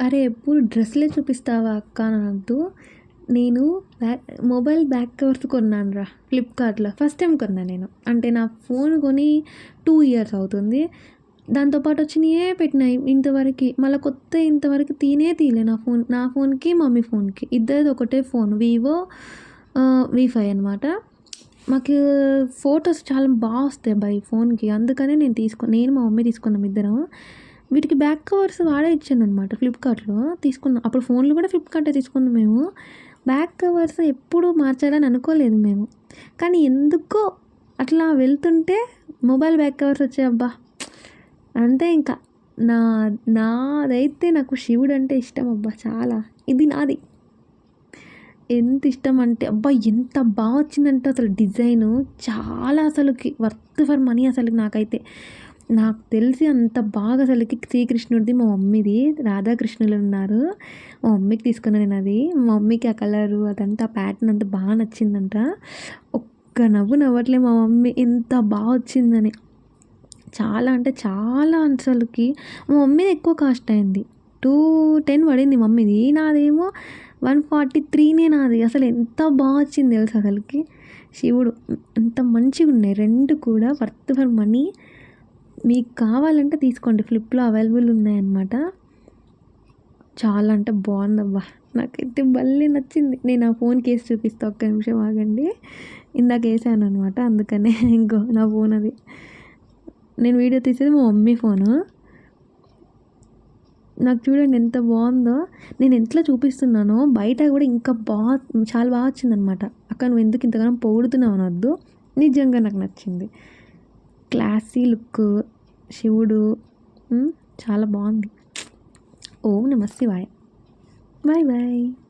అరే ఎప్పుడు డ్రెస్లే చూపిస్తావా అక్క అని అనొద్దు. నేను మొబైల్ బ్యాక్ కవర్స్ కొన్నాను రా ఫ్లిప్కార్ట్‌లో. ఫస్ట్ టైం కొన్నా నేను. అంటే నా ఫోన్ కొని 2 ఇయర్స్ అవుతుంది. దాంతో పాటు వచ్చినయే పెట్టినాయి ఇంతవరకి. మళ్ళా కొత్త ఇంతవరకు తీయలే నా ఫోన్‌కి, మమ్మీ ఫోన్‌కి. ఇద్దరిది ఒకటే ఫోన్ వివో వి5 అనమాట. మాకు ఫోటోస్ చాలా వస్తాయి అబ్బా ఈ ఫోన్‌కి. అందుకనే నేను మా మమ్మీ తీసుకున్నాం ఇద్దరం. వీటికి బ్యాక్ కవర్స్ వాడే ఇచ్చాననమాట ఫ్లిప్కార్ట్‌లో తీసుకున్నాం. అప్పుడు ఫోన్లు కూడా ఫ్లిప్కార్టే తీసుకున్నాం మేము. బ్యాక్ కవర్స్ ఎప్పుడు మార్చాలని అనుకోలేదు మేము. కానీ ఎందుకో అట్లా వెళ్తుంటే మొబైల్ బ్యాక్ కవర్స్ వచ్చాయబ్బా! అంతే ఇంకా. నా నాదైతే నాకు శివుడు అంటే ఇష్టం అబ్బా చాలా. ఇది నాది. ఎంత ఇష్టం అంటే అబ్బా! ఎంత వచ్చిందంటే అసలు డిజైను చాలా అసలుకి వర్త్ ఫర్ మనీ అసలుకి నాకైతే. నాకు తెలిసి అంత బాగా అసలుకి శ్రీకృష్ణుడిది మా మమ్మీది రాధాకృష్ణులు ఉన్నారు. మా మమ్మీకి తీసుకున్నా నేను అది. మా మమ్మీకి ఆ కలరు అదంతా ప్యాటర్న్ అంతా బాగా నచ్చిందంట. ఒక్క నవ్వు నవ్వట్లే మా మమ్మీ ఎంత వచ్చిందని. చాలా అంటే చాలా అసలుకి మా మమ్మీది ఎక్కువ కాస్ట్ అయింది. 210 పడింది మమ్మీది. నాదేమో 143 నాది. అసలు ఎంత వచ్చింది తెలుసా అసలుకి. శివుడు ఎంత మంచిగున్నాయి 2 కూడా వర్త్ ఫర్ మనీ. మీకు కావాలంటే తీసుకోండి. ఫ్లిప్‌లో అవైలబుల్ ఉన్నాయన్నమాట. చాలా అంటే బాగుందబ్బా! నాకైతే భలే నచ్చింది. నేను ఆ ఫోన్ కేస్ చూపిస్తా ఒక్క నిమిషం ఆగండి. ఇందాక వేసాను అనమాట అందుకనే ఇంకో నా ఫోన్ అది. నేను వీడియో తీసేది మా మమ్మీ ఫోను. నాకు చూడండి ఎంత బాగుందో. నేను ఎట్లా చూపిస్తున్నానో బయట కూడా ఇంకా చాలా వచ్చిందనమాట. అక్క నువ్వు ఎందుకు ఇంతగానో పొగుడుతున్నావు అనొద్దు. నిజంగా నాకు నచ్చింది. క్లాసీ లుక్ శివుడు చాలా బాగుంది. ఓం నమః శివాయ. Bye bye.